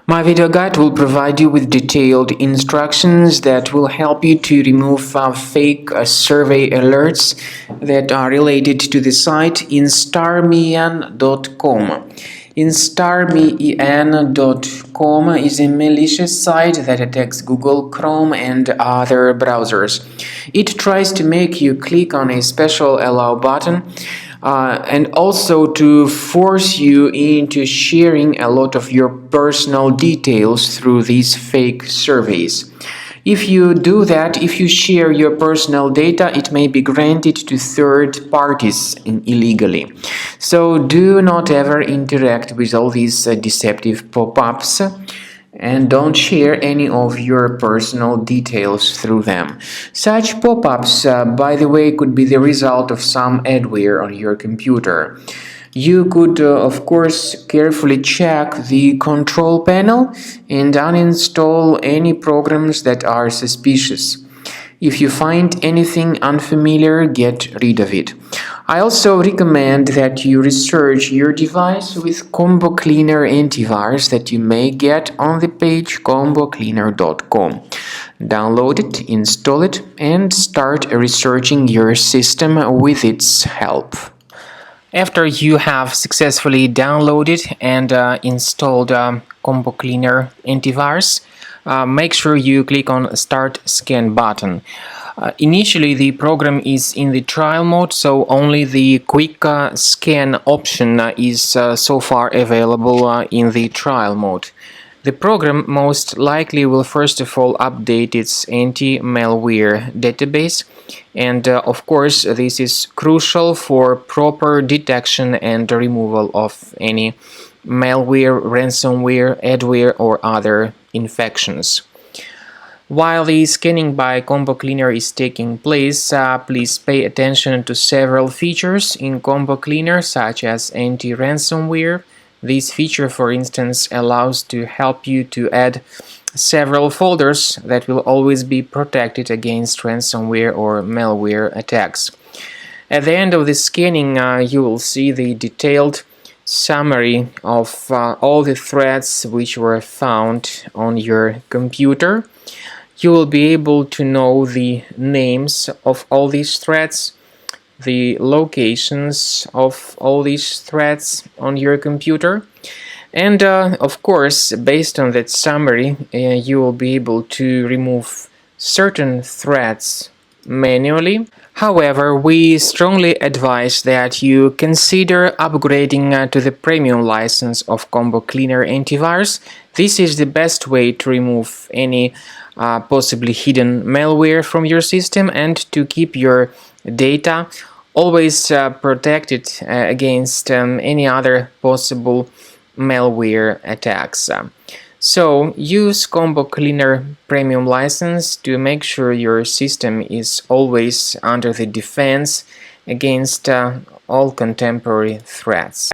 My video guide will provide you with detailed instructions that will help you to remove fake survey alerts that are related to the site instarmian.com. Instarmian.com is a malicious site that attacks Google Chrome and other browsers. It tries to make you click on a special allow button and also to force you into sharing a lot of your personal details through these fake surveys. If you do that, if you share your personal data, it may be granted to third parties illegally. So do not ever interact with all these deceptive pop-ups and don't share any of your personal details through them. Such pop-ups, by the way, could be the result of some adware on your computer. You could, of course, carefully check the control panel and uninstall any programs that are suspicious. If you find anything unfamiliar, get rid of it. I also recommend that you research your device with Combo Cleaner antivirus that you may get on the page combocleaner.com. Download it, install it, and start researching your system with its help. After you have successfully downloaded and installed Combo Cleaner antivirus, make sure you click on Start Scan button. Initially, the program is in the trial mode, so only the quick scan option is so far available in the trial mode. The program most likely will first of all update its anti-malware database, and of course this is crucial for proper detection and removal of any malware, ransomware, adware or other infections. While the scanning by Combo Cleaner is taking place, please pay attention to several features in Combo Cleaner such as anti-ransomware. This feature, for instance, allows to help you to add several folders that will always be protected against ransomware or malware attacks. At the end of the scanning, you will see the detailed summary of all the threats which were found on your computer. You will be able to know the names of all these threats, the locations of all these threats on your computer, and of course, based on that summary, you will be able to remove certain threats manually. However, we strongly advise that you consider upgrading to the premium license of Combo Cleaner antivirus. This is the best way to remove any possibly hidden malware from your system and to keep your data always protected against any other possible malware attacks. So use Combo Cleaner Premium license to make sure your system is always under the defense against all contemporary threats.